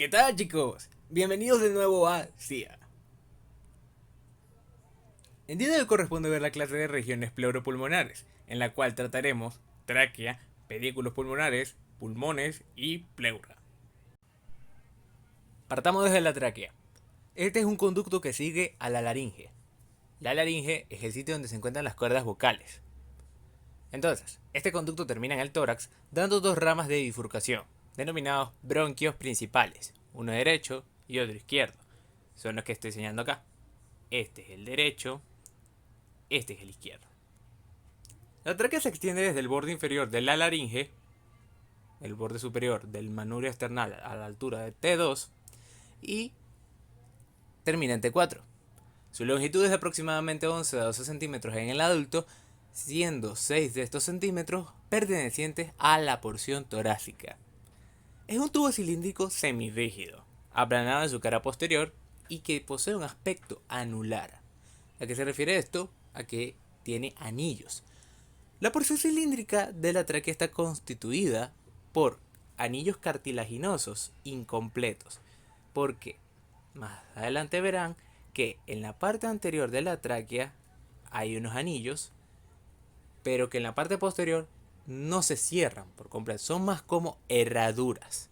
¿Qué tal, chicos? Bienvenidos de nuevo a CIA. El día de hoy corresponde ver la clase de regiones pleuropulmonares, en la cual trataremos tráquea, pedículos pulmonares, pulmones y pleura. Partamos desde la tráquea. Este es un conducto que sigue a la laringe. La laringe es el sitio donde se encuentran las cuerdas vocales. Entonces, este conducto termina en el tórax, dando dos ramas de bifurcación, denominados bronquios principales, uno derecho y otro izquierdo. Son los que estoy enseñando acá. Este es el derecho, este es el izquierdo. La tráquea se extiende desde el borde inferior de la laringe, el borde superior del manubrio external a la altura de T2 y termina en T4. Su longitud es de aproximadamente 11 a 12 centímetros en el adulto, siendo 6 de estos centímetros pertenecientes a la porción torácica. Es un tubo cilíndrico semirrígido, aplanado en su cara posterior y que posee un aspecto anular. ¿A qué se refiere esto? A que tiene anillos. La porción cilíndrica de la tráquea está constituida por anillos cartilaginosos incompletos, porque más adelante verán que en la parte anterior de la tráquea hay unos anillos, pero que en la parte posterior no se cierran por completo, son más como herraduras.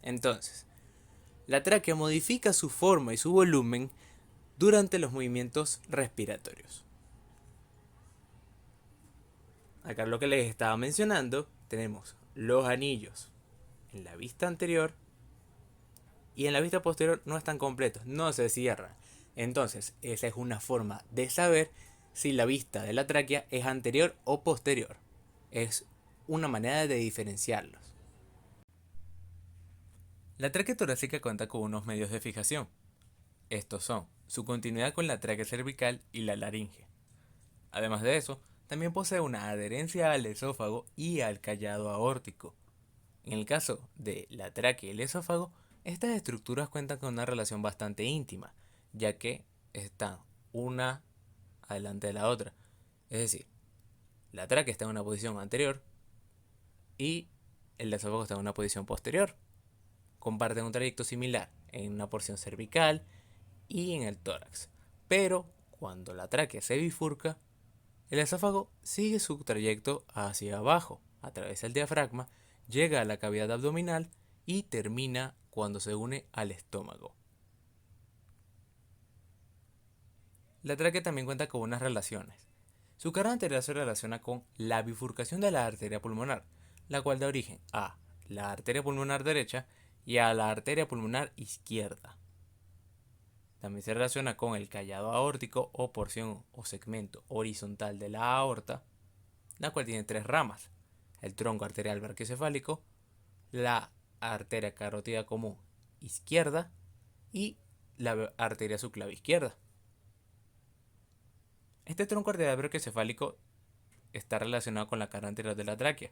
Entonces, la tráquea modifica su forma y su volumen durante los movimientos respiratorios. Acá lo que les estaba mencionando, tenemos los anillos en la vista anterior y en la vista posterior no están completos, no se cierran. Entonces, esa es una forma de saber si la vista de la tráquea es anterior o posterior. Es una manera de diferenciarlos. La tráquea torácica cuenta con unos medios de fijación. Estos son su continuidad con la tráquea cervical y la laringe. Además de eso, también posee una adherencia al esófago y al callado aórtico. En el caso de la tráquea y el esófago, estas estructuras cuentan con una relación bastante íntima, ya que están una adelante de la otra. Es decir, la tráquea está en una posición anterior y el esófago está en una posición posterior. Comparten un trayecto similar en una porción cervical y en el tórax. Pero cuando la tráquea se bifurca, el esófago sigue su trayecto hacia abajo, atraviesa el diafragma, llega a la cavidad abdominal y termina cuando se une al estómago. La tráquea también cuenta con unas relaciones. Su cara anterior se relaciona con la bifurcación de la arteria pulmonar, la cual da origen a la arteria pulmonar derecha y a la arteria pulmonar izquierda. También se relaciona con el callado aórtico o porción o segmento horizontal de la aorta, la cual tiene tres ramas: el tronco arterial brachiocefálico, la arteria carótida común izquierda y la arteria subclavia izquierda. Este tronco arterial brachiocefálico está relacionado con la cara anterior de la tráquea,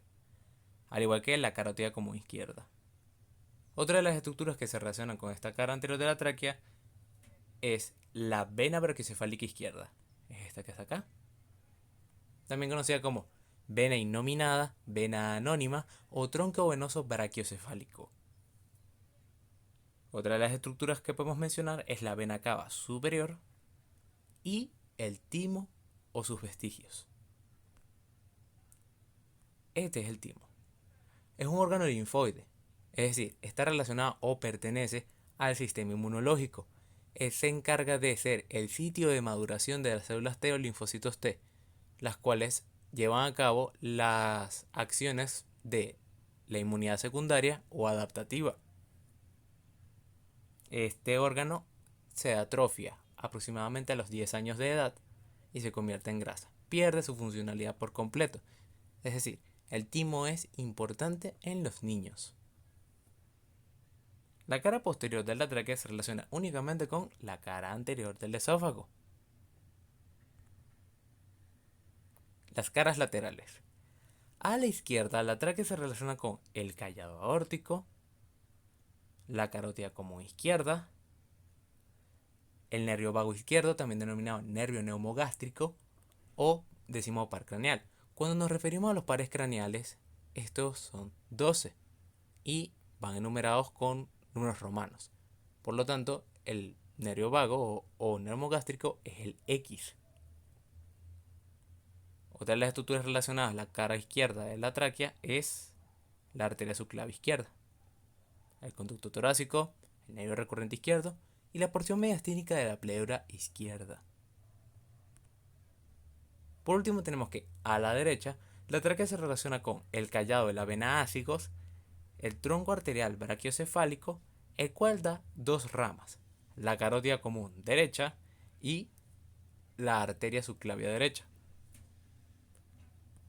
al igual que la carótida común izquierda. Otra de las estructuras que se relacionan con esta cara anterior de la tráquea es la vena brachiocefálica izquierda. Es esta que está acá. También conocida como vena innominada, vena anónima o tronco venoso brachiocefálico. Otra de las estructuras que podemos mencionar es la vena cava superior y el timo o sus vestigios. Este es el timo. Es un órgano linfoide, es decir, está relacionado o pertenece al sistema inmunológico. Se encarga de ser el sitio de maduración de las células T o linfocitos T, las cuales llevan a cabo las acciones de la inmunidad secundaria o adaptativa. Este órgano se atrofia aproximadamente a los 10 años de edad y se convierte en grasa. Pierde su funcionalidad por completo. Es decir, el timo es importante en los niños. La cara posterior de la tráquea se relaciona únicamente con la cara anterior del esófago. Las caras laterales. A la izquierda, la tráquea se relaciona con el callado aórtico, la carótida común izquierda, el nervio vago izquierdo, también denominado nervio neumogástrico, o decimos par craneal. Cuando nos referimos a los pares craneales, estos son 12 y van enumerados con números romanos. Por lo tanto, el nervio vago o nervio gástrico es el X. Otra de las estructuras relacionadas a la cara izquierda de la tráquea es la arteria subclavia izquierda, el conducto torácico, el nervio recurrente izquierdo y la porción mediastínica de la pleura izquierda. Por último tenemos que a la derecha la tráquea se relaciona con el callado de la vena ácigos, el tronco arterial brachiocefálico, el cual da dos ramas, la carótida común derecha y la arteria subclavia derecha.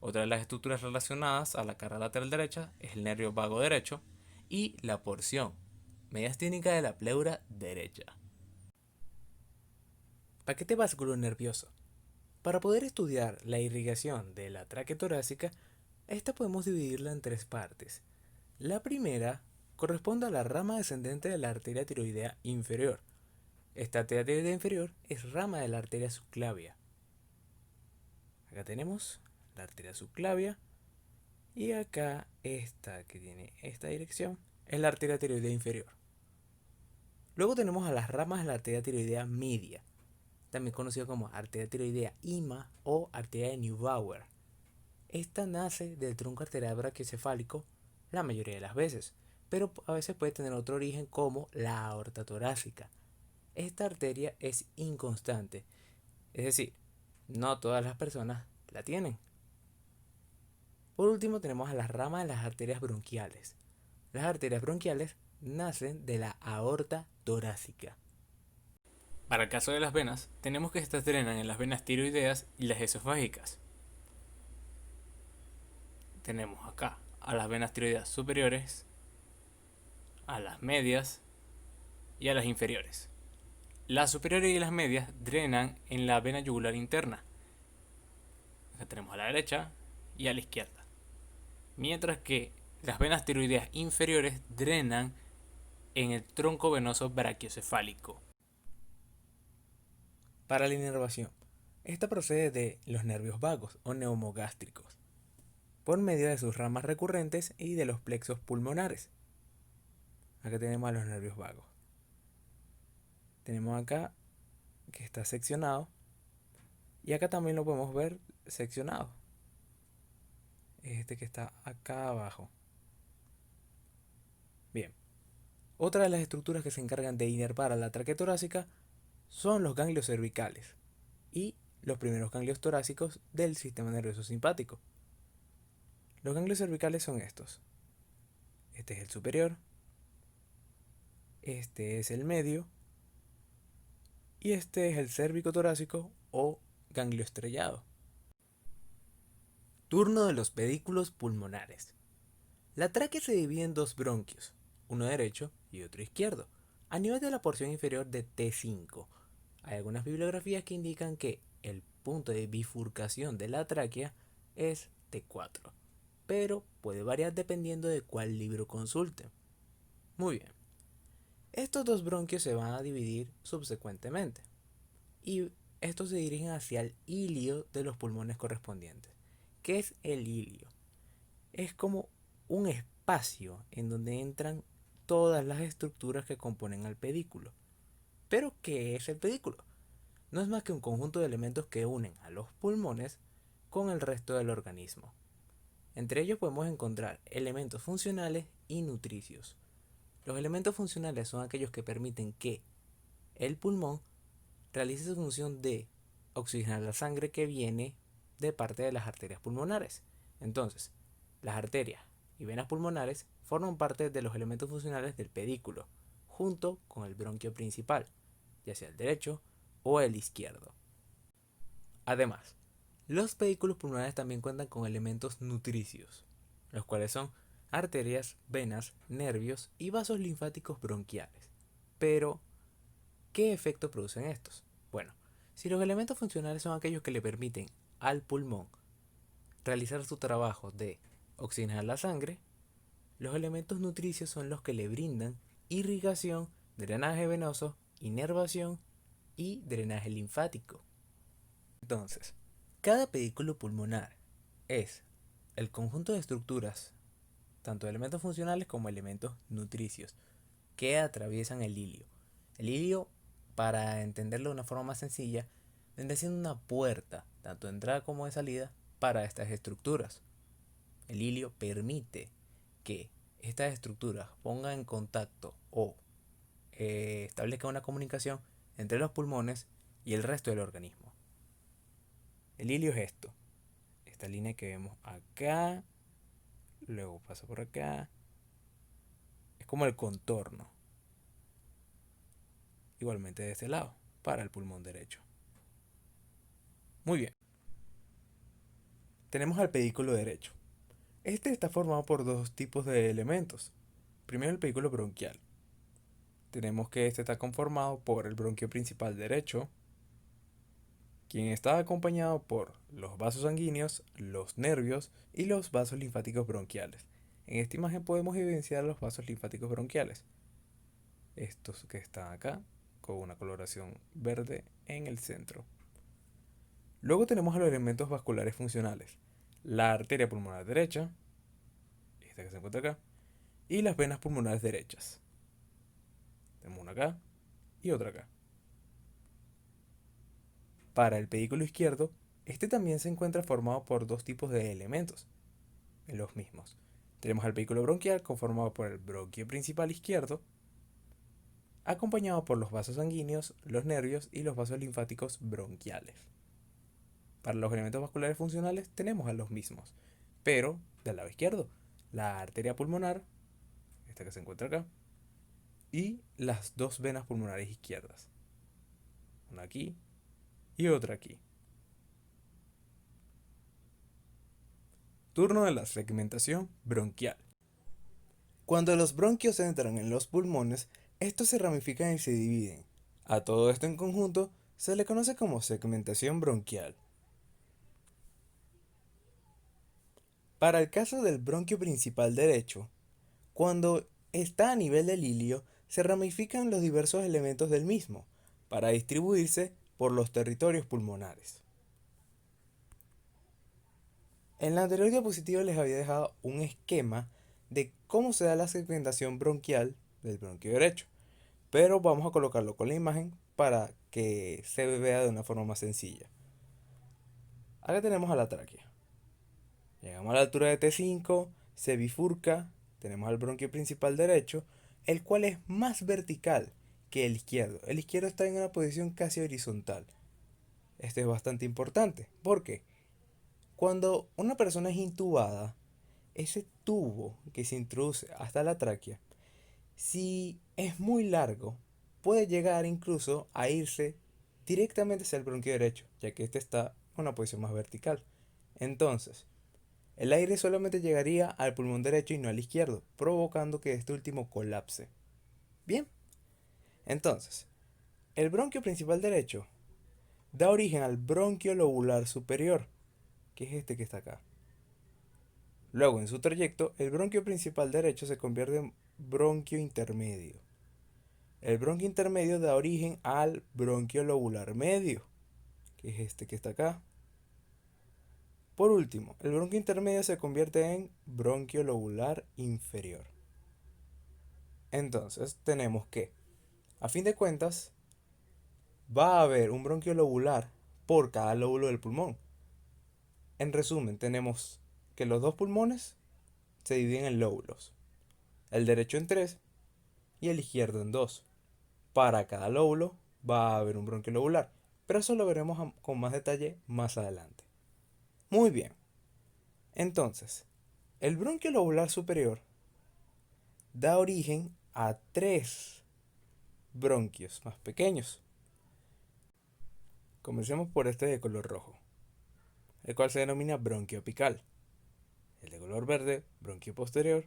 Otra de las estructuras relacionadas a la cara lateral derecha es el nervio vago derecho y la porción mediastínica de la pleura derecha. Paquete vascular nervioso. Para poder estudiar la irrigación de la tráquea torácica, esta podemos dividirla en tres partes. La primera corresponde a la rama descendente de la arteria tiroidea inferior. Esta arteria tiroidea inferior es rama de la arteria subclavia. Acá tenemos la arteria subclavia y acá esta que tiene esta dirección es la arteria tiroidea inferior. Luego tenemos a las ramas de la arteria tiroidea media, también conocida como arteria tiroidea IMA o arteria de Neubauer. Esta nace del tronco arterial brachiocefálico la mayoría de las veces, pero a veces puede tener otro origen como la aorta torácica. Esta arteria es inconstante, es decir, no todas las personas la tienen. Por último tenemos a las ramas de las arterias bronquiales. Las arterias bronquiales nacen de la aorta torácica. Para el caso de las venas, tenemos que estas drenan en las venas tiroideas y las esofágicas. Tenemos acá a las venas tiroideas superiores, a las medias y a las inferiores. Las superiores y las medias drenan en la vena yugular interna. Acá tenemos a la derecha y a la izquierda. Mientras que las venas tiroideas inferiores drenan en el tronco venoso brachiocefálico. Para la inervación, esta procede de los nervios vagos o neumogástricos, por medio de sus ramas recurrentes y de los plexos pulmonares. Acá tenemos a los nervios vagos. Tenemos acá que está seccionado y acá también lo podemos ver seccionado. Este que está acá abajo. Bien. Otra de las estructuras que se encargan de inervar a la tráquea torácica son los ganglios cervicales y los primeros ganglios torácicos del sistema nervioso simpático. Los ganglios cervicales son estos. Este es el superior, este es el medio y este es el cérvico torácico o ganglio estrellado. Turno de los pedículos pulmonares. La tráquea se divide en dos bronquios, uno derecho y otro izquierdo, a nivel de la porción inferior de T5. Hay algunas bibliografías que indican que el punto de bifurcación de la tráquea es T4, pero puede variar dependiendo de cuál libro consulten. Muy bien. Estos dos bronquios se van a dividir subsecuentemente y estos se dirigen hacia el ilio de los pulmones correspondientes. ¿Qué es el ilio? Es como un espacio en donde entran todas las estructuras que componen al pedículo. ¿Pero qué es el pedículo? No es más que un conjunto de elementos que unen a los pulmones con el resto del organismo. Entre ellos podemos encontrar elementos funcionales y nutricios. Los elementos funcionales son aquellos que permiten que el pulmón realice su función de oxigenar la sangre que viene de parte de las arterias pulmonares. Entonces, las arterias y venas pulmonares forman parte de los elementos funcionales del pedículo, junto con el bronquio principal, ya sea el derecho o el izquierdo. Además, los pedículos pulmonares también cuentan con elementos nutricios, los cuales son arterias, venas, nervios y vasos linfáticos bronquiales. Pero, ¿qué efecto producen estos? Bueno, si los elementos funcionales son aquellos que le permiten al pulmón realizar su trabajo de oxigenar la sangre, los elementos nutricios son los que le brindan irrigación, drenaje venoso, inervación y drenaje linfático. Entonces, cada pedículo pulmonar es el conjunto de estructuras, tanto de elementos funcionales como elementos nutricios, que atraviesan el ilio. El ilio, para entenderlo de una forma más sencilla, vendría siendo una puerta, tanto de entrada como de salida, para estas estructuras. El ilio permite que estas estructuras pongan en contacto o establezcan una comunicación entre los pulmones y el resto del organismo. El ilio es esto, esta línea que vemos acá, luego pasa por acá, es como el contorno. Igualmente de este lado, para el pulmón derecho. Muy bien. Tenemos al pedículo derecho. Este está formado por dos tipos de elementos. Primero el pedículo bronquial. Tenemos que este está conformado por el bronquio principal derecho, quien está acompañado por los vasos sanguíneos, los nervios y los vasos linfáticos bronquiales. En esta imagen podemos evidenciar los vasos linfáticos bronquiales. Estos que están acá, con una coloración verde en el centro. Luego tenemos a los elementos vasculares funcionales. La arteria pulmonar derecha, esta que se encuentra acá, y las venas pulmonares derechas. Tenemos una acá y otra acá. Para el pedículo izquierdo, este también se encuentra formado por dos tipos de elementos, los mismos. Tenemos al pedículo bronquial conformado por el bronquio principal izquierdo, acompañado por los vasos sanguíneos, los nervios y los vasos linfáticos bronquiales. Para los elementos vasculares funcionales tenemos a los mismos, pero del lado izquierdo, la arteria pulmonar, esta que se encuentra acá, y las dos venas pulmonares izquierdas, una aquí y otra aquí. Turno de la segmentación bronquial. Cuando los bronquios entran en los pulmones, estos se ramifican y se dividen. A todo esto en conjunto se le conoce como segmentación bronquial. Para el caso del bronquio principal derecho, cuando está a nivel del ilio, se ramifican los diversos elementos del mismo para distribuirse por los territorios pulmonares. En la anterior diapositiva les había dejado un esquema de cómo se da la segmentación bronquial del bronquio derecho, pero vamos a colocarlo con la imagen para que se vea de una forma más sencilla. Acá tenemos a la tráquea. Llegamos a la altura de T5, se bifurca, tenemos al bronquio principal derecho, el cual es más vertical que el izquierdo. El izquierdo está en una posición casi horizontal. Esto es bastante importante, porque cuando una persona es intubada, ese tubo que se introduce hasta la tráquea, si es muy largo, puede llegar incluso a irse directamente hacia el bronquio derecho, ya que este está en una posición más vertical. Entonces, el aire solamente llegaría al pulmón derecho y no al izquierdo, provocando que este último colapse. Bien, entonces, el bronquio principal derecho da origen al bronquio lobular superior, que es este que está acá. Luego, en su trayecto, el bronquio principal derecho se convierte en bronquio intermedio. El bronquio intermedio da origen al bronquio lobular medio, que es este que está acá. Por último, el bronquio intermedio se convierte en bronquio lobular inferior. Entonces, tenemos que, a fin de cuentas, va a haber un bronquio lobular por cada lóbulo del pulmón. En resumen, tenemos que los dos pulmones se dividen en lóbulos. El derecho en 3 y el izquierdo en 2. Para cada lóbulo va a haber un bronquio lobular, pero eso lo veremos con más detalle más adelante. Muy bien. Entonces, el bronquio lobular superior da origen a 3 bronquios más pequeños. Comencemos por este de color rojo, el cual se denomina bronquio apical. El de color verde, bronquio posterior,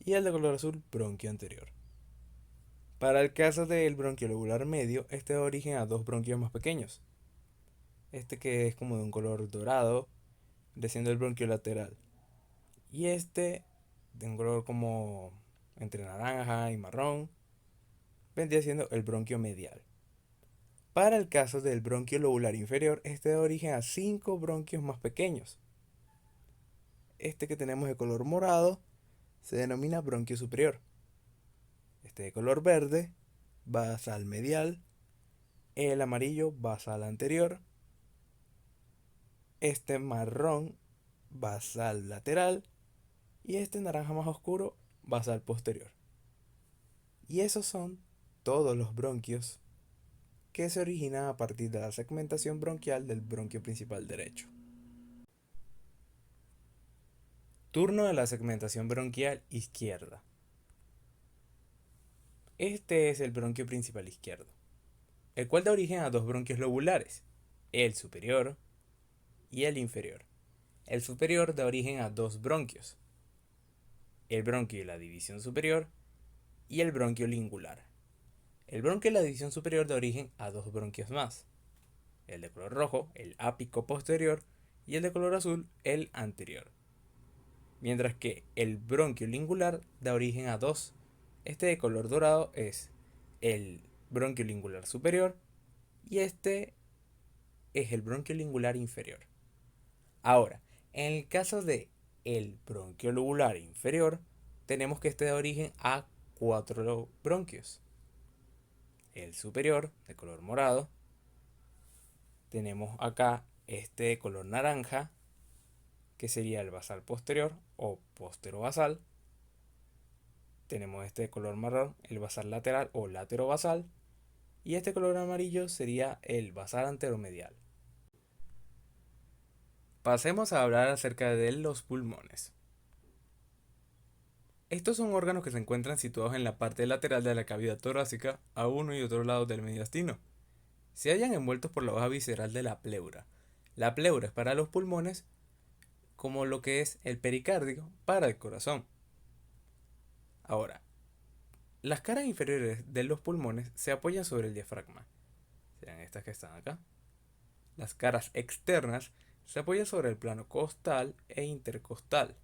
y el de color azul, bronquio anterior. Para el caso del bronquio lobular medio, este da origen a 2 bronquios más pequeños. Este que es como de un color dorado, siendo el bronquio lateral. Y este de un color como entre naranja y marrón, vendría siendo el bronquio medial. Para el caso del bronquio lobular inferior, este da origen a 5 bronquios más pequeños. Este que tenemos de color morado se denomina bronquio superior. Este este de color verde, basal medial, el amarillo, basal anterior, este marrón, basal lateral, y este naranja más oscuro, basal posterior. Y esos son todos los bronquios que se originan a partir de la segmentación bronquial del bronquio principal derecho. Turno de la segmentación bronquial izquierda. Este es el bronquio principal izquierdo, el cual da origen a dos bronquios lobulares, el superior y el inferior. El superior da origen a dos bronquios, el bronquio de la división superior y el bronquio lingular. El bronquio de la división superior da origen a dos bronquios más, el de color rojo, el ápico posterior, y el de color azul, el anterior. Mientras que el bronquio lingular da origen a dos. Este de color dorado es el bronquio lingular superior y este es el bronquio lingular inferior. Ahora, en el caso de el bronquio lobular inferior, tenemos que este da origen a cuatro bronquios. El superior, de color morado. Tenemos acá este de color naranja, que sería el basal posterior o posterobasal. Tenemos este de color marrón, el basal lateral o laterobasal. Y este color amarillo sería el basal anteromedial. Pasemos a hablar acerca de los pulmones. Estos son órganos que se encuentran situados en la parte lateral de la cavidad torácica a uno y otro lado del mediastino. Se hallan envueltos por la hoja visceral de la pleura. La pleura es para los pulmones como lo que es el pericardio para el corazón. Ahora, las caras inferiores de los pulmones se apoyan sobre el diafragma, sean estas que están acá. Las caras externas se apoyan sobre el plano costal e intercostal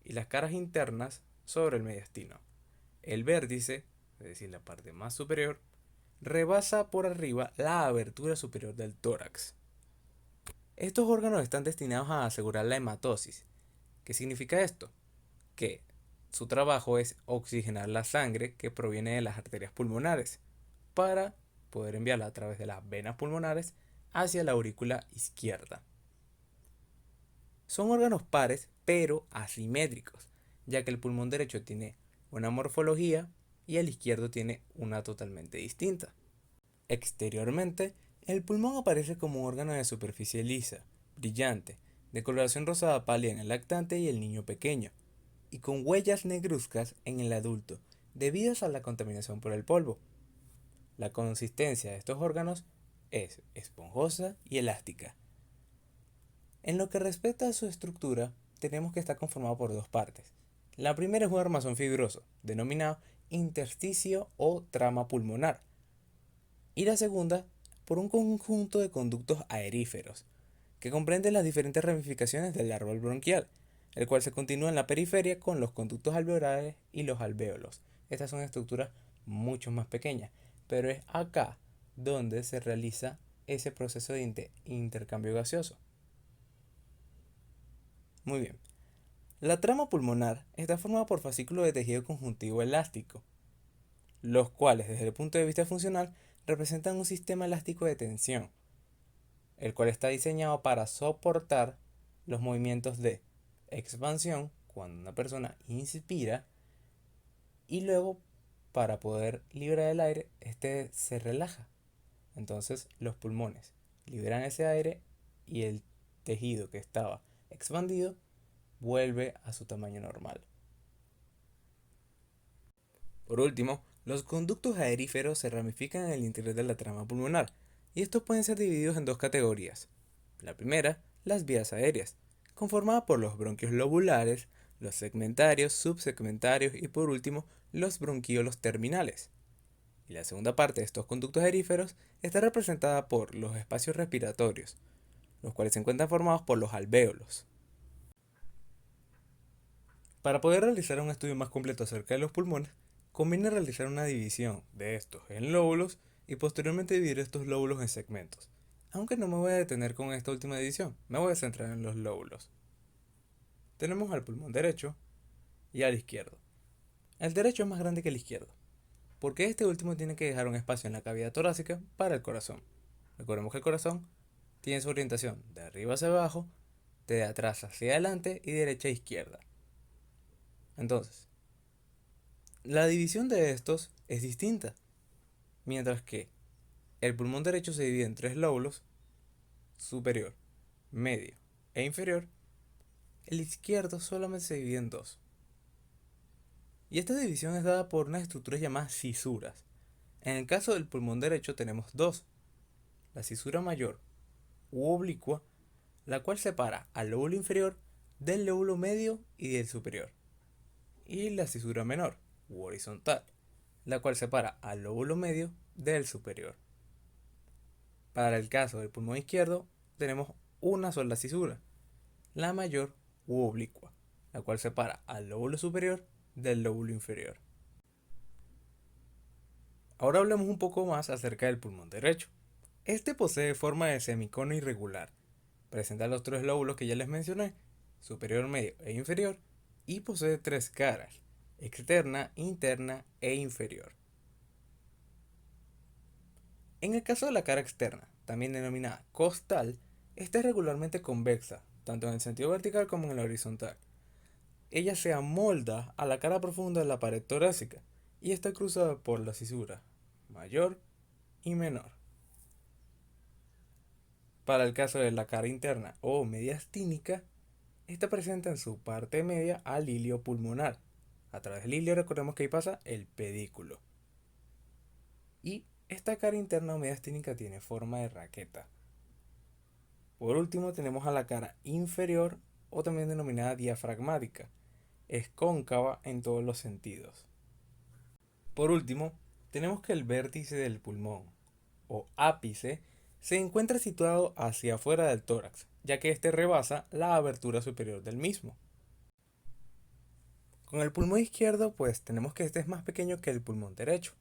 y las caras internas sobre el mediastino. El vértice, es decir, la parte más superior, rebasa por arriba la abertura superior del tórax. Estos órganos están destinados a asegurar la hematosis. ¿Qué significa esto? Que su trabajo es oxigenar la sangre que proviene de las arterias pulmonares para poder enviarla a través de las venas pulmonares hacia la aurícula izquierda. Son órganos pares pero asimétricos, ya que el pulmón derecho tiene una morfología y el izquierdo tiene una totalmente distinta. Exteriormente, el pulmón aparece como un órgano de superficie lisa, brillante, de coloración rosada pálida en el lactante y el niño pequeño, y con huellas negruzcas en el adulto, debidas a la contaminación por el polvo. La consistencia de estos órganos es esponjosa y elástica. En lo que respecta a su estructura, tenemos que está conformado por dos partes. La primera es un armazón fibroso, denominado intersticio o trama pulmonar, y la segunda por un conjunto de conductos aeríferos, que comprenden las diferentes ramificaciones del árbol bronquial, el cual se continúa en la periferia con los conductos alveolares y los alvéolos. Estas son estructuras mucho más pequeñas, pero es acá donde se realiza ese proceso de intercambio gaseoso. Muy bien. La trama pulmonar está formada por fascículos de tejido conjuntivo elástico, los cuales desde el punto de vista funcional representan un sistema elástico de tensión, el cual está diseñado para soportar los movimientos de expansión cuando una persona inspira y luego para poder liberar el aire, este se relaja. Entonces los pulmones liberan ese aire y el tejido que estaba expandido vuelve a su tamaño normal. Por último, los conductos aeríferos se ramifican en el interior de la trama pulmonar y estos pueden ser divididos en dos categorías. La primera, las vías aéreas, conformada por los bronquios lobulares, los segmentarios, subsegmentarios y por último los bronquiolos terminales. Y la segunda parte de estos conductos aeríferos está representada por los espacios respiratorios, los cuales se encuentran formados por los alvéolos. Para poder realizar un estudio más completo acerca de los pulmones, conviene realizar una división de estos en lóbulos y posteriormente dividir estos lóbulos en segmentos. Aunque no me voy a detener con esta última división, me voy a centrar en los lóbulos. Tenemos al pulmón derecho y al izquierdo. El derecho es más grande que el izquierdo. porque este último tiene que dejar un espacio en la cavidad torácica para el corazón. Recordemos que el corazón tiene su orientación de arriba hacia abajo, de atrás hacia adelante y de derecha a izquierda. Entonces, la división de estos es distinta. Mientras que el pulmón derecho se divide en tres lóbulos, superior, medio e inferior, el izquierdo solamente se divide en dos. Y esta división es dada por unas estructuras llamadas cisuras. En el caso del pulmón derecho tenemos dos: la cisura mayor u oblicua, la cual separa al lóbulo inferior del lóbulo medio y del superior, y la cisura menor u horizontal, la cual separa al lóbulo medio del superior. Para el caso del pulmón izquierdo tenemos una sola cisura, la mayor u oblicua, la cual separa al lóbulo superior del lóbulo inferior. Ahora hablemos un poco más acerca del pulmón derecho. Este posee forma de semicono irregular. Presenta los tres lóbulos que ya les mencioné, superior, medio e inferior, y posee tres caras: externa, interna e inferior. En el caso de la cara externa, también denominada costal, esta es regularmente convexa, tanto en el sentido vertical como en el horizontal. Ella se amolda a la cara profunda de la pared torácica y está cruzada por la cisura mayor y menor. Para el caso de la cara interna o mediastínica, esta presenta en su parte media al hilio pulmonar. A través del hilio recordemos que ahí pasa el pedículo. Y esta cara interna o mediastínica tiene forma de raqueta. Por último tenemos a la cara inferior, o también denominada diafragmática. Es cóncava en todos los sentidos. Por último, tenemos que el vértice del pulmón, o ápice, se encuentra situado hacia afuera del tórax, ya que este rebasa la abertura superior del mismo. Con el pulmón izquierdo, pues tenemos que este es más pequeño que el pulmón derecho.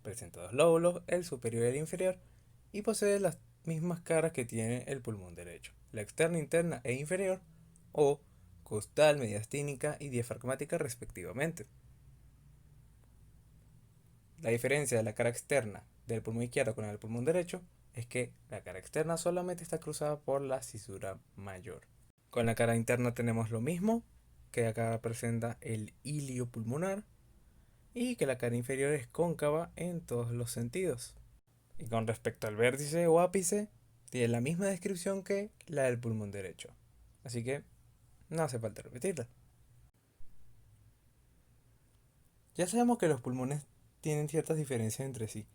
Presenta dos lóbulos, el superior y el inferior, y posee las mismas caras que tiene el pulmón derecho, la externa, interna e inferior, o costal, mediastínica y diafragmática respectivamente. La diferencia de la cara externa del pulmón izquierdo con el pulmón derecho es que la cara externa solamente está cruzada por la cisura mayor. Con la cara interna tenemos lo mismo, que acá presenta el hilio pulmonar, y que la cara inferior es cóncava en todos los sentidos. Y con respecto al vértice o ápice, tiene la misma descripción que la del pulmón derecho. Así que no hace falta repetirla. Ya sabemos que los pulmones tienen ciertas diferencias entre sí,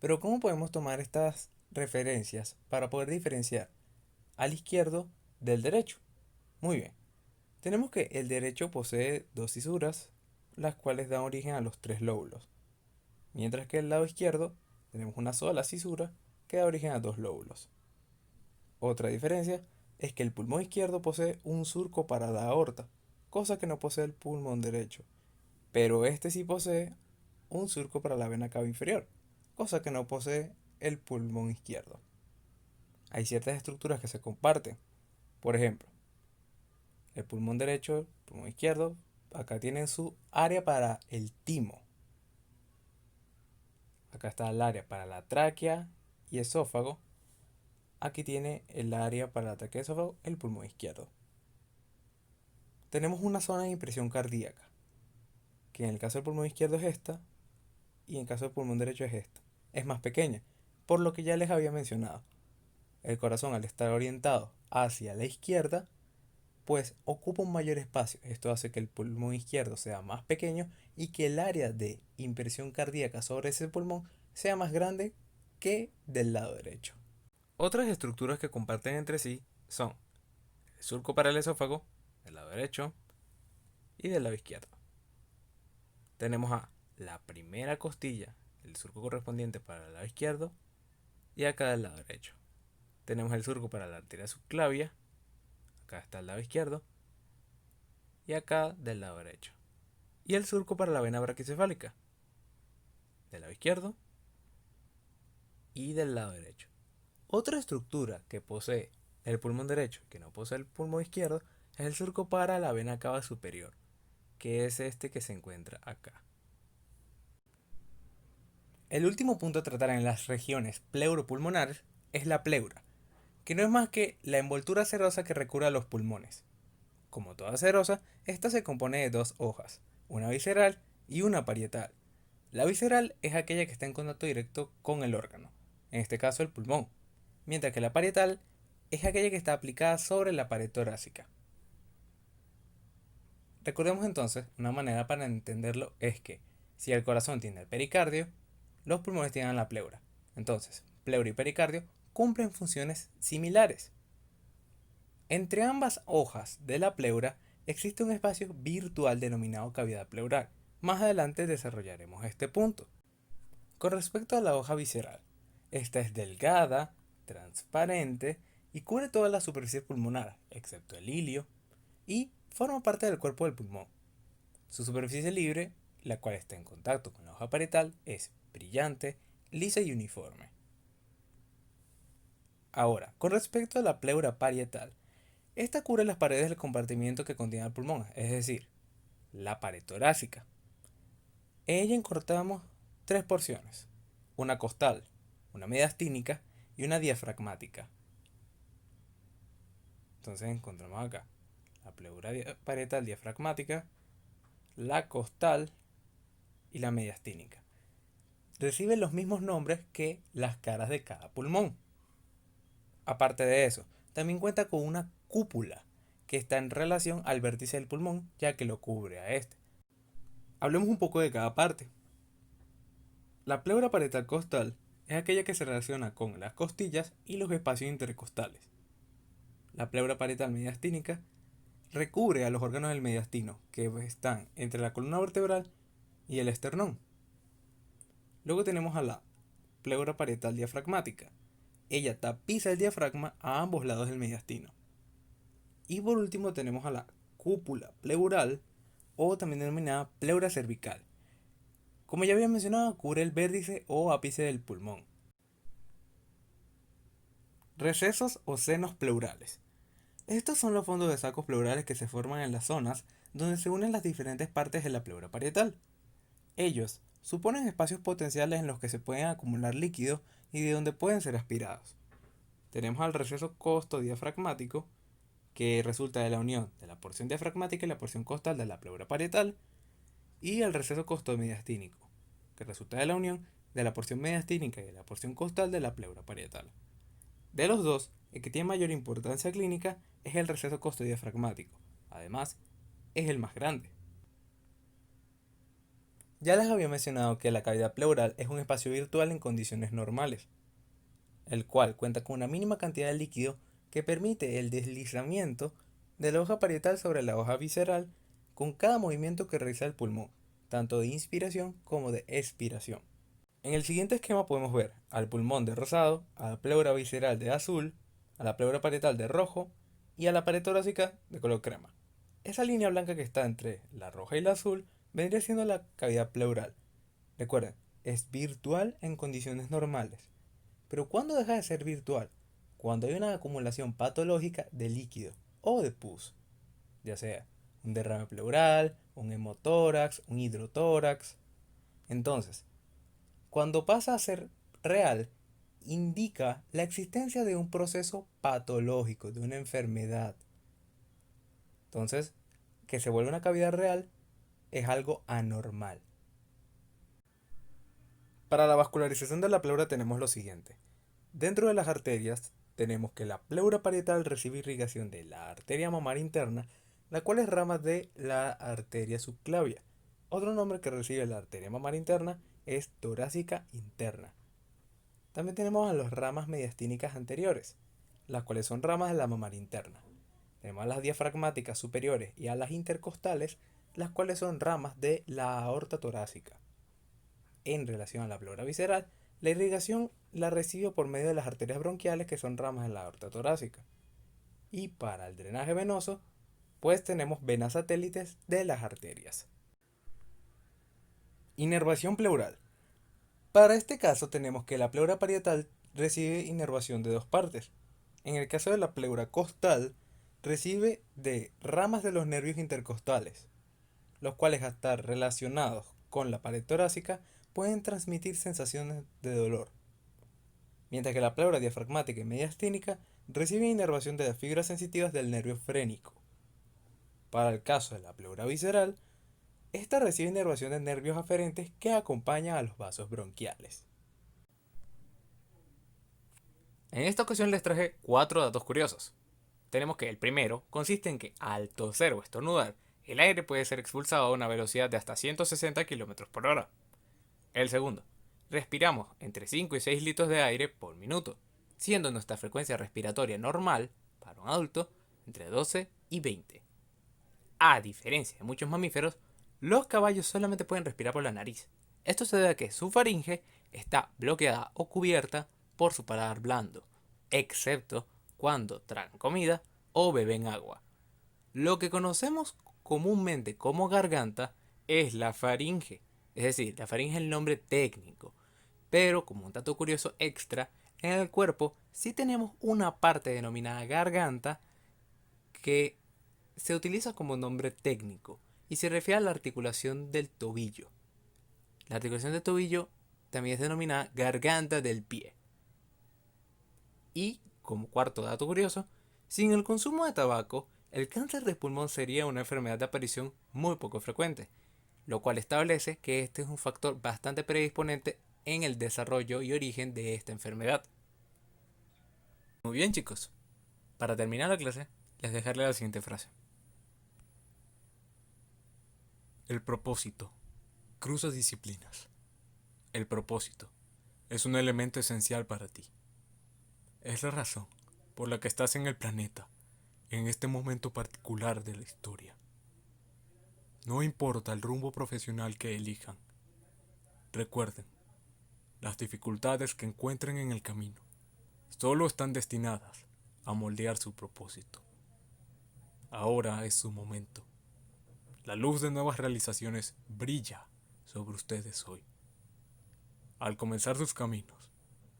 pero ¿cómo podemos tomar estas referencias para poder diferenciar al izquierdo del derecho? Muy bien, tenemos que el derecho posee dos cisuras, las cuales dan origen a los tres lóbulos, mientras que el lado izquierdo tenemos una sola cisura que da origen a dos lóbulos. Otra diferencia es que el pulmón izquierdo posee un surco para la aorta, cosa que no posee el pulmón derecho, pero este sí posee un surco para la vena cava inferior, cosa que no posee el pulmón izquierdo. Hay ciertas estructuras que se comparten. Por ejemplo, el pulmón derecho, el pulmón izquierdo, acá tienen su área para el timo. Acá está el área para la tráquea y esófago. Aquí tiene el área para la tráquea y esófago, el pulmón izquierdo. Tenemos una zona de impresión cardíaca, que en el caso del pulmón izquierdo es esta, y en el caso del pulmón derecho es esta. Es más pequeña, por lo que ya les había mencionado. El corazón, al estar orientado hacia la izquierda, pues ocupa un mayor espacio. Esto hace que el pulmón izquierdo sea más pequeño y que el área de impresión cardíaca sobre ese pulmón sea más grande que del lado derecho. Otras estructuras que comparten entre sí son el surco para el esófago del lado derecho y del lado izquierdo. Tenemos a la primera costilla, el surco correspondiente para el lado izquierdo, y acá del lado derecho. Tenemos el surco para la arteria subclavia, acá está el lado izquierdo, y acá del lado derecho. Y el surco para la vena braquicefálica, del lado izquierdo y del lado derecho. Otra estructura que posee el pulmón derecho y que no posee el pulmón izquierdo es el surco para la vena cava superior, que es este que se encuentra acá. El último punto a tratar en las regiones pleuropulmonares es la pleura, que no es más que la envoltura serosa que recubre a los pulmones. Como toda serosa, esta se compone de dos hojas, una visceral y una parietal. La visceral es aquella que está en contacto directo con el órgano, en este caso el pulmón, mientras que la parietal es aquella que está aplicada sobre la pared torácica. Recordemos entonces, una manera para entenderlo es que si el corazón tiene el pericardio, los pulmones tienen la pleura. Entonces, pleura y pericardio cumplen funciones similares. Entre ambas hojas de la pleura existe un espacio virtual denominado cavidad pleural. Más adelante desarrollaremos este punto. Con respecto a la hoja visceral, esta es delgada, transparente y cubre toda la superficie pulmonar, excepto el hilio, y forma parte del cuerpo del pulmón. Su superficie libre, la cual está en contacto con la hoja parietal, es brillante, lisa y uniforme. Ahora, con respecto a la pleura parietal, esta cubre las paredes del compartimiento que contiene el pulmón, es decir, la pared torácica. En ella encontramos tres porciones, una costal, una mediastínica y una diafragmática. Entonces encontramos acá la pleura parietal diafragmática, la costal y la mediastínica. Reciben los mismos nombres que las caras de cada pulmón. Aparte de eso, también cuenta con una cúpula que está en relación al vértice del pulmón, ya que lo cubre a este. Hablemos un poco de cada parte. La pleura parietal costal es aquella que se relaciona con las costillas y los espacios intercostales. La pleura parietal mediastínica recubre a los órganos del mediastino, que están entre la columna vertebral y el esternón. Luego tenemos a la pleura parietal diafragmática. Ella tapiza el diafragma a ambos lados del mediastino. Y por último tenemos a la cúpula pleural, o también denominada pleura cervical. Como ya había mencionado, cubre el vértice o ápice del pulmón. Recesos o senos pleurales. Estos son los fondos de sacos pleurales que se forman en las zonas donde se unen las diferentes partes de la pleura parietal. Ellos suponen espacios potenciales en los que se pueden acumular líquidos y de donde pueden ser aspirados. Tenemos al receso costodiafragmático, que resulta de la unión de la porción diafragmática y la porción costal de la pleura parietal, y el receso costomediastínico, que resulta de la unión de la porción mediastínica y de la porción costal de la pleura parietal. De los dos, el que tiene mayor importancia clínica es el receso costodiafragmático. Además, es el más grande. Ya les había mencionado que la cavidad pleural es un espacio virtual en condiciones normales, el cual cuenta con una mínima cantidad de líquido que permite el deslizamiento de la hoja parietal sobre la hoja visceral con cada movimiento que realiza el pulmón, tanto de inspiración como de expiración. En el siguiente esquema podemos ver al pulmón de rosado, a la pleura visceral de azul, a la pleura parietal de rojo y a la pared torácica de color crema. Esa línea blanca que está entre la roja y la azul vendría siendo la cavidad pleural. Recuerden, es virtual en condiciones normales. Pero ¿cuándo deja de ser virtual? Cuando hay una acumulación patológica de líquido o de pus, ya sea un derrame pleural, un hemotórax, un hidrotórax. Entonces, cuando pasa a ser real, indica la existencia de un proceso patológico, de una enfermedad. Entonces, que se vuelva una cavidad real es algo anormal. Para la vascularización de la pleura tenemos lo siguiente. Dentro de las arterias tenemos que la pleura parietal recibe irrigación de la arteria mamaria interna, la cual es rama de la arteria subclavia. Otro nombre que recibe la arteria mamaria interna es torácica interna. También tenemos a las ramas mediastínicas anteriores, las cuales son ramas de la mamaria interna. Tenemos a las diafragmáticas superiores y a las intercostales, las cuales son ramas de la aorta torácica. En relación a la pleura visceral, la irrigación la recibe por medio de las arterias bronquiales, que son ramas de la aorta torácica. Y para el drenaje venoso, pues tenemos venas satélites de las arterias. Inervación pleural. Para este caso tenemos que la pleura parietal recibe inervación de dos partes. En el caso de la pleura costal, recibe de ramas de los nervios intercostales, los cuales al estar relacionados con la pared torácica pueden transmitir sensaciones de dolor, mientras que la pleura diafragmática y mediastínica recibe inervación de las fibras sensitivas del nervio frénico. Para el caso de la pleura visceral, esta recibe inervación de nervios aferentes que acompañan a los vasos bronquiales. En esta ocasión les traje 4 datos curiosos. Tenemos que el primero consiste en que al toser o estornudar, el aire puede ser expulsado a una velocidad de hasta 160 km por hora. El segundo, respiramos entre 5 y 6 litros de aire por minuto, siendo nuestra frecuencia respiratoria normal, para un adulto, entre 12 y 20. A diferencia de muchos mamíferos, los caballos solamente pueden respirar por la nariz. Esto se debe a que su faringe está bloqueada o cubierta por su paladar blando, excepto cuando tragan comida o beben agua. Lo que conocemos comúnmente como garganta es la faringe, es decir, la faringe es el nombre técnico, pero como un dato curioso extra, en el cuerpo sí tenemos una parte denominada garganta que se utiliza como nombre técnico y se refiere a la articulación del tobillo. La articulación del tobillo también es denominada garganta del pie. Y, como cuarto dato curioso, sin el consumo de tabaco, el cáncer de pulmón sería una enfermedad de aparición muy poco frecuente, lo cual establece que este es un factor bastante predisponente en el desarrollo y origen de esta enfermedad. Muy bien, chicos, para terminar la clase, les dejaré la siguiente frase. El propósito cruza disciplinas. El propósito es un elemento esencial para ti. Es la razón por la que estás en el planeta, en este momento particular de la historia. No importa el rumbo profesional que elijan. Recuerden, las dificultades que encuentren en el camino solo están destinadas a moldear su propósito. Ahora es su momento. La luz de nuevas realizaciones brilla sobre ustedes hoy. Al comenzar sus caminos,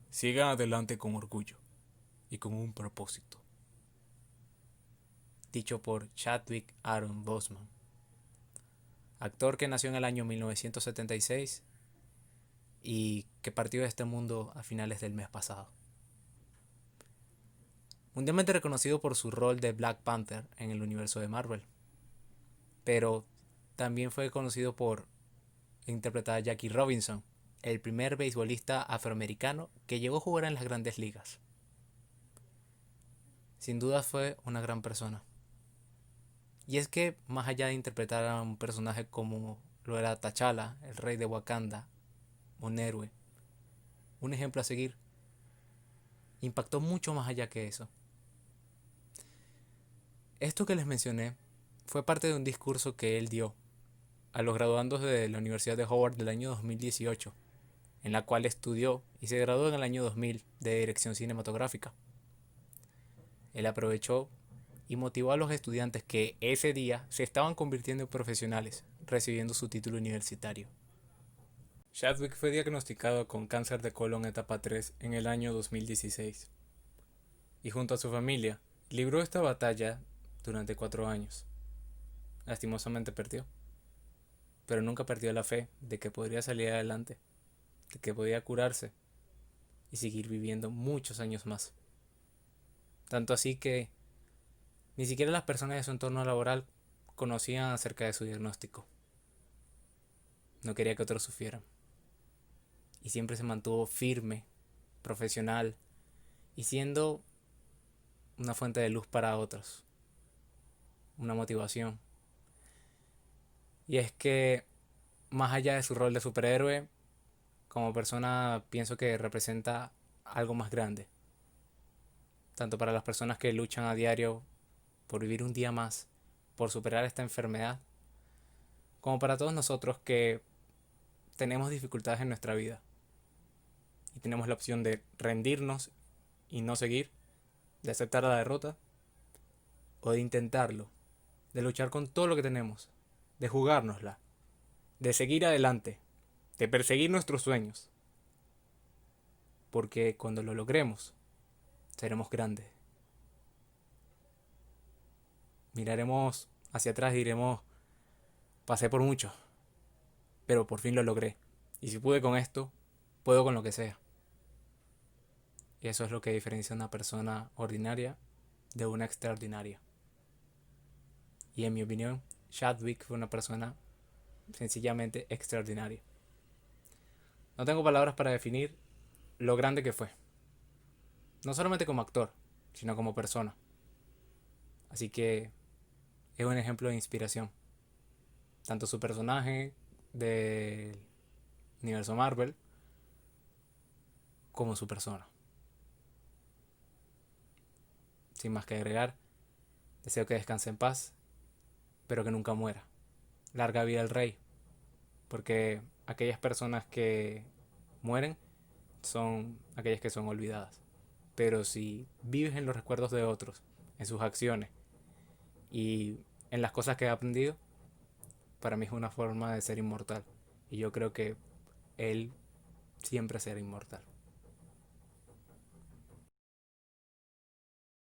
sigan adelante con orgullo y con un propósito. Dicho por Chadwick Aaron Boseman, actor que nació en el año 1976 y que partió de este mundo a finales del mes pasado. Mundialmente reconocido por su rol de Black Panther en el universo de Marvel, pero también fue conocido por interpretar a Jackie Robinson, el primer beisbolista afroamericano que llegó a jugar en las grandes ligas. Sin duda fue una gran persona. Y es que, más allá de interpretar a un personaje como lo era T'Challa, el rey de Wakanda, un héroe, un ejemplo a seguir, impactó mucho más allá que eso. Esto que les mencioné fue parte de un discurso que él dio a los graduandos de la Universidad de Howard del año 2018, en la cual estudió y se graduó en el año 2000 de dirección cinematográfica. Él aprovechó y motivó a los estudiantes que ese día se estaban convirtiendo en profesionales, recibiendo su título universitario. Chadwick fue diagnosticado con cáncer de colon etapa 3 en el año 2016 y junto a su familia libró esta batalla durante 4 años. Lastimosamente perdió, pero nunca perdió la fe de que podría salir adelante, de que podía curarse y seguir viviendo muchos años más. Tanto así que ni siquiera las personas de su entorno laboral conocían acerca de su diagnóstico. No quería que otros sufrieran. Y siempre se mantuvo firme, profesional y siendo una fuente de luz para otros. Una motivación. Y es que, más allá de su rol de superhéroe, como persona pienso que representa algo más grande. Tanto para las personas que luchan a diario por vivir un día más, por superar esta enfermedad, como para todos nosotros que tenemos dificultades en nuestra vida y tenemos la opción de rendirnos y no seguir, de aceptar la derrota o de intentarlo, de luchar con todo lo que tenemos, de jugárnosla, de seguir adelante, de perseguir nuestros sueños, porque cuando lo logremos seremos grandes. Miraremos hacia atrás y diremos: pasé por mucho, pero por fin lo logré. Y si pude con esto, puedo con lo que sea. Y eso es lo que diferencia a una persona ordinaria de una extraordinaria. Y en mi opinión, Chadwick fue una persona sencillamente extraordinaria. No tengo palabras para definir lo grande que fue. No solamente como actor, sino como persona. Así que es un ejemplo de inspiración. Tanto su personaje del universo Marvel como su persona. Sin más que agregar, deseo que descanse en paz, pero que nunca muera. Larga vida al rey, porque aquellas personas que mueren son aquellas que son olvidadas. Pero si vives en los recuerdos de otros, en sus acciones y en las cosas que he aprendido, para mí es una forma de ser inmortal. Y yo creo que él siempre será inmortal.